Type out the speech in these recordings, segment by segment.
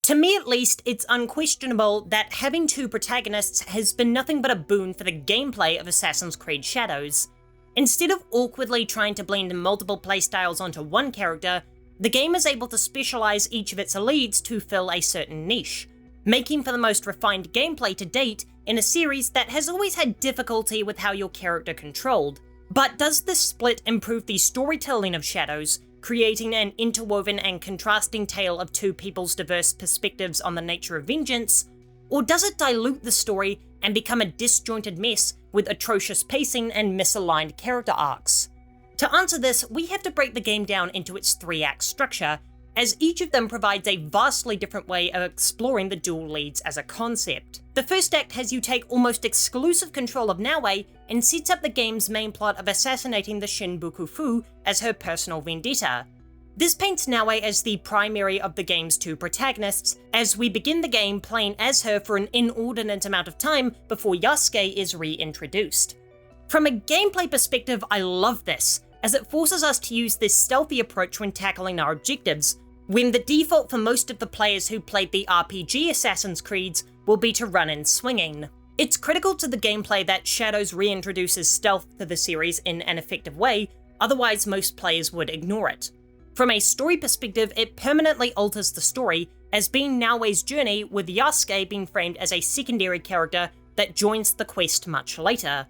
To me at least, it's unquestionable that having two protagonists has been nothing but a boon for the gameplay of Assassin's Creed Shadows. Instead of awkwardly trying to blend multiple playstyles onto one character, the game is able to specialize each of its elites to fill a certain niche, making for the most refined gameplay to date in a series that has always had difficulty with how your character controlled. But does this split improve the storytelling of Shadows, creating an interwoven and contrasting tale of two people's diverse perspectives on the nature of vengeance? Or does it dilute the story and become a disjointed mess with atrocious pacing and misaligned character arcs? To answer this, we have to break the game down into its 3-act structure, as each of them provides a vastly different way of exploring the dual leads as a concept. The first act has you take almost exclusive control of Naoe and sets up the game's main plot of assassinating the Shin Bukufu as her personal vendetta. This paints Naoe as the primary of the game's two protagonists, as we begin the game playing as her for an inordinate amount of time before Yasuke is reintroduced. From a gameplay perspective, I love this, as it forces us to use this stealthy approach when tackling our objectives, when the default for most of the players who played the RPG Assassin's Creeds will be to run in swinging. It's critical to the gameplay that Shadows reintroduces stealth to the series in an effective way, otherwise most players would ignore it. From a story perspective, it permanently alters the story, as being Naoe's journey, with Yasuke being framed as a secondary character that joins the quest much later.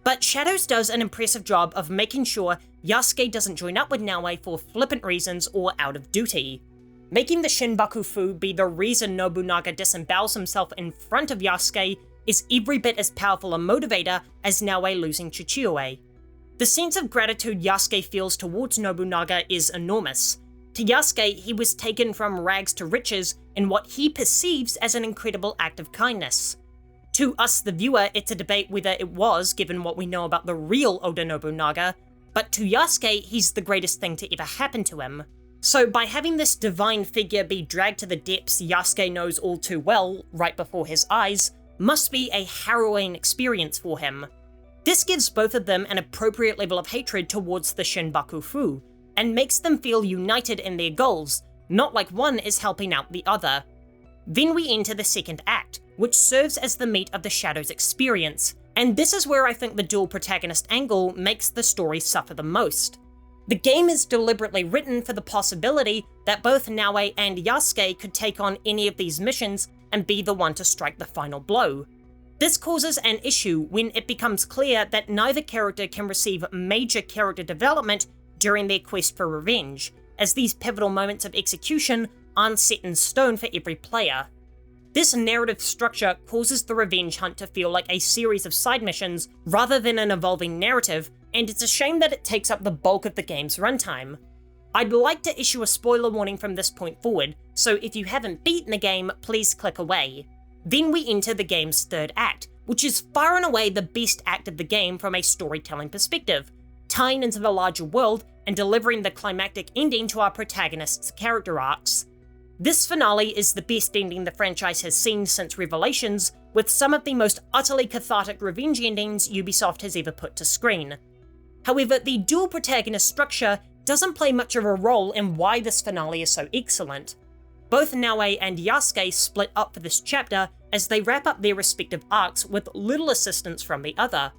But Shadows does an impressive job of making sure Yasuke doesn't join up with Naoe for flippant reasons or out of duty. Making the Shin Bakufu be the reason Nobunaga disembowels himself in front of Yasuke is every bit as powerful a motivator as Naoe losing Chichiue. The sense of gratitude Yasuke feels towards Nobunaga is enormous. To Yasuke, he was taken from rags to riches in what he perceives as an incredible act of kindness. To us, the viewer, it's a debate whether it was, given what we know about the real Oda Nobunaga, but to Yasuke, he's the greatest thing to ever happen to him. So by having this divine figure be dragged to the depths Yasuke knows all too well, right before his eyes, must be a harrowing experience for him. This gives both of them an appropriate level of hatred towards the Shin Bakufu, and makes them feel united in their goals, not like one is helping out the other. Then we enter the second act, which serves as the meat of the Shadows experience, and this is where I think the dual protagonist angle makes the story suffer the most. The game is deliberately written for the possibility that both Naoe and Yasuke could take on any of these missions and be the one to strike the final blow. This causes an issue when it becomes clear that neither character can receive major character development during their quest for revenge, as these pivotal moments of execution aren't set in stone for every player. This narrative structure causes the revenge hunt to feel like a series of side missions rather than an evolving narrative, and it's a shame that it takes up the bulk of the game's runtime. I'd like to issue a spoiler warning from this point forward, so if you haven't beaten the game, please click away. Then we enter the game's third act, which is far and away the best act of the game from a storytelling perspective, tying into the larger world and delivering the climactic ending to our protagonists' character arcs. This finale is the best ending the franchise has seen since Revelations, with some of the most utterly cathartic revenge endings Ubisoft has ever put to screen. However, the dual protagonist structure doesn't play much of a role in why this finale is so excellent. Both Naoe and Yasuke split up for this chapter as they wrap up their respective arcs with little assistance from the other.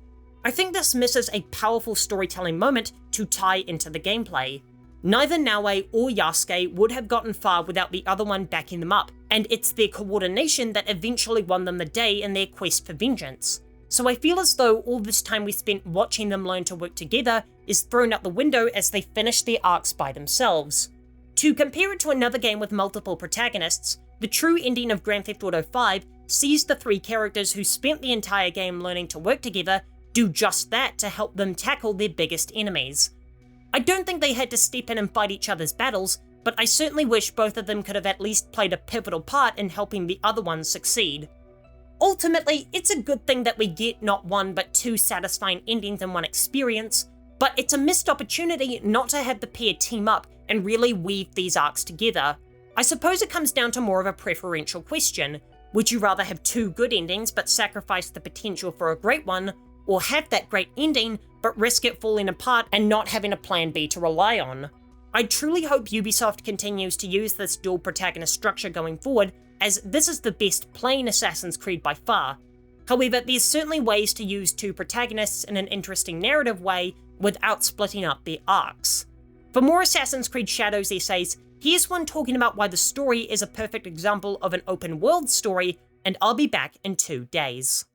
I think this misses a powerful storytelling moment to tie into the gameplay. Neither Naoe or Yasuke would have gotten far without the other one backing them up, and it's their coordination that eventually won them the day in their quest for vengeance. So I feel as though all this time we spent watching them learn to work together is thrown out the window as they finish their arcs by themselves. To compare it to another game with multiple protagonists, the true ending of Grand Theft Auto 5 sees the three characters who spent the entire game learning to work together do just that to help them tackle their biggest enemies. I don't think they had to step in and fight each other's battles, but I certainly wish both of them could have at least played a pivotal part in helping the other one succeed. Ultimately, it's a good thing that we get not one but two satisfying endings in one experience, but it's a missed opportunity not to have the pair team up and really weave these arcs together. I suppose it comes down to more of a preferential question. Would you rather have two good endings but sacrifice the potential for a great one, or have that great ending but risk it falling apart and not having a plan B to rely on? I truly hope Ubisoft continues to use this dual protagonist structure going forward, as this is the best plain Assassin's Creed by far. However, there's certainly ways to use two protagonists in an interesting narrative way without splitting up their arcs. For more Assassin's Creed Shadows essays, here's one talking about why the story is a perfect example of an open world story, and I'll be back in 2 days.